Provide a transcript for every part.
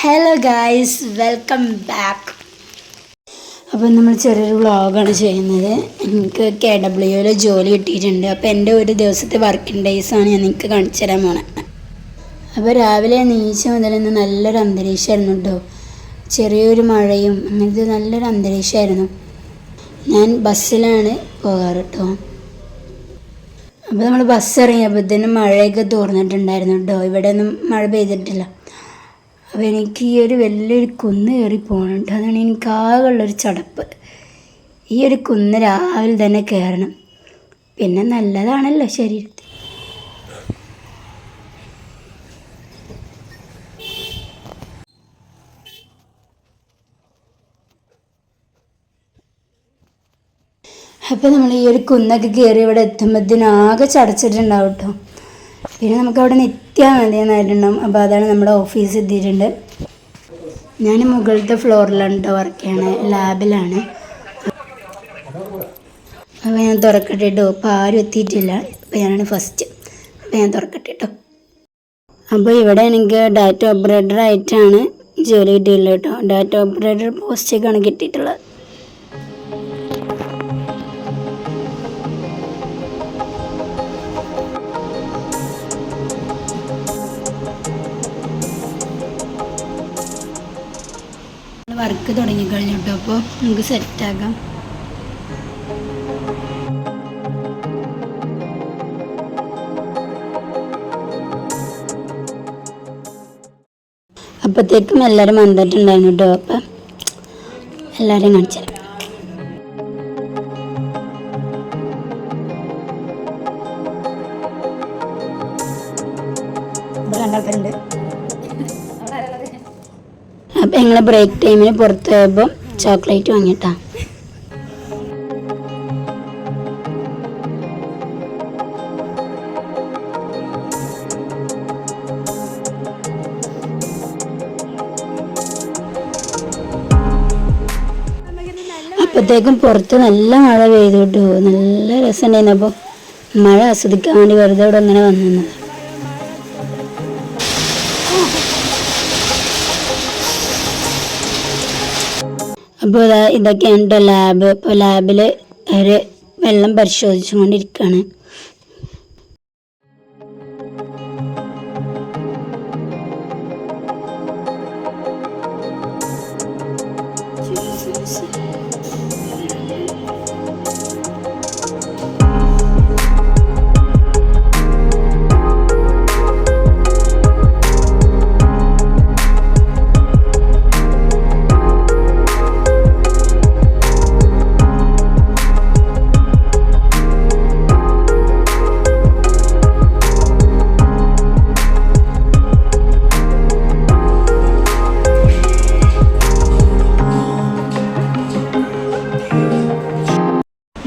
Hello guys, welcome back. അപ്പോൾ നമ്മൾ ചെറിയൊരു വ്ളോഗാണ് ചെയ്യുന്നത്. എനിക്ക് KWയിൽ ജോലി കിട്ടിയിട്ടുണ്ട്. അപ്പോൾ എൻ്റെ ഒരു ദിവസത്തെ വർക്കിംഗ് ഡേയ്സാണ് ഞാൻ നിങ്ങൾക്ക് കാണിച്ചു തരാൻ പോണത്. അപ്പോൾ രാവിലെ എണീച്ച മുതൽ ഇന്ന് നല്ലൊരു അന്തരീക്ഷമായിരുന്നു കേട്ടോ. ചെറിയൊരു മഴയും അങ്ങനത്തെ നല്ലൊരു അന്തരീക്ഷമായിരുന്നു. ഞാൻ ബസ്സിലാണ് പോകാറ് കേട്ടോ. അപ്പോൾ നമ്മൾ ബസ് ഇറങ്ങിയപ്പോഴത്തേനും മഴയൊക്കെ തോർന്നിട്ടുണ്ടായിരുന്നു കേട്ടോ. ഇവിടെ ഒന്നും മഴ പെയ്തിട്ടില്ല. അപ്പോൾ എനിക്ക് ഈ ഒരു വലിയൊരു കുന്ന് കയറി പോകണം കേട്ടോ. അതാണ് എനിക്ക് ആകെയുള്ളൊരു ചടപ്പ്. ഈ ഒരു കുന്ന് രാവിലെ തന്നെ കയറണം, പിന്നെ നല്ലതാണല്ലോ ശരീരത്തിൽ. അപ്പോൾ നമ്മൾ ഈ ഒരു കുന്നൊക്കെ കയറി ഇവിടെ എത്തുമ്പോഴത്തേനും ആകെ ചടച്ചിട്ടുണ്ടാവും കേട്ടോ. പിന്നെ നമുക്കവിടെ നിൽക്കാൻ മതിയെന്നായിട്ടുണ്ടാവും. അപ്പോൾ അതാണ് നമ്മുടെ ഓഫീസ് എത്തിയിട്ടുണ്ട്. ഞാൻ മുകളിലത്തെ ഫ്ലോറിലാണ് കേട്ടോ വർക്ക് ചെയ്യണത്, ലാബിലാണ്. അപ്പോൾ ഞാൻ തുറക്കട്ടെ കേട്ടോ. അപ്പോൾ ആരും എത്തിയിട്ടില്ല. അപ്പോൾ ഞാനാണ് ഫസ്റ്റ്. അപ്പോൾ ഞാൻ തുറക്കട്ടെ കേട്ടോ. അപ്പോൾ ഇവിടെ എനിക്ക് ഡാറ്റ ഓപ്പറേറ്റർ ആയിട്ടാണ് ജോലി കിട്ടിയിട്ടുള്ളത് കേട്ടോ. ഡാറ്റ ഓപ്പറേറ്റർ പോസ്റ്റൊക്കെയാണ് കിട്ടിയിട്ടുള്ളത്. വർക്ക് തുടങ്ങിക്കഴിഞ്ഞു കേട്ടോ. അപ്പോൾ നമുക്ക് സെറ്റാക്കാം. അപ്പോഴത്തേക്കും എല്ലാവരും വന്നിട്ടുണ്ടായിരുന്നു കേട്ടോ. അപ്പം എല്ലാവരെയും കാണിച്ചു തരാം. രണ്ടാൾക്കാരുണ്ട്. അപ്പം ഞങ്ങൾ ബ്രേക്ക് ടൈമിന് പുറത്ത് പോയപ്പോൾ ചോക്ലേറ്റ് വാങ്ങിയിട്ടാ. അപ്പോഴത്തേക്കും പുറത്ത് നല്ല മഴ പെയ്തു കേട്ടോ. നല്ല രസമുണ്ടായിരുന്നു. അപ്പോൾ മഴ ആസ്വദിക്കാൻ വേണ്ടി വെറുതെ ഇവിടെ അങ്ങനെ വന്നത്. അപ്പോൾ ഇതൊക്കെയാണ് കേട്ടോ ലാബ്. ഇപ്പോൾ ലാബിൽ ഒരു വെള്ളം പരിശോധിച്ചു കൊണ്ടിരിക്കുകയാണ്.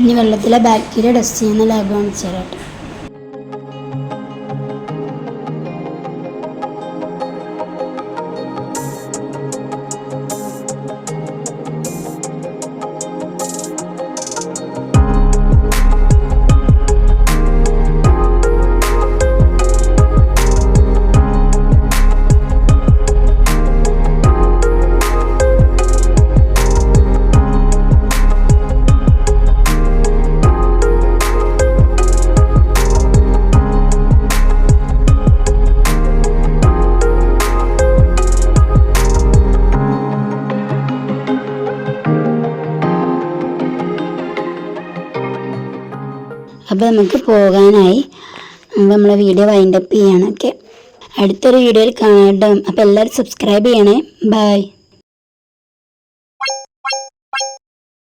ഇനി വെള്ളത്തിലെ ബാക്ടീരിയ ടെസ്റ്റ് ചെയ്യുന്ന ലാബ് കാണിച്ചു തരാം കേട്ടോ. അപ്പോൾ നമുക്ക് പോകാനായി. നമ്മളെ വീഡിയോ വൈൻഡപ്പ് ചെയ്യണം. ഓക്കെ, അടുത്തൊരു വീഡിയോയിൽ കാണാം കേട്ടോ. അപ്പോൾ എല്ലാവരും സബ്സ്ക്രൈബ് ചെയ്യണേ. ബൈ.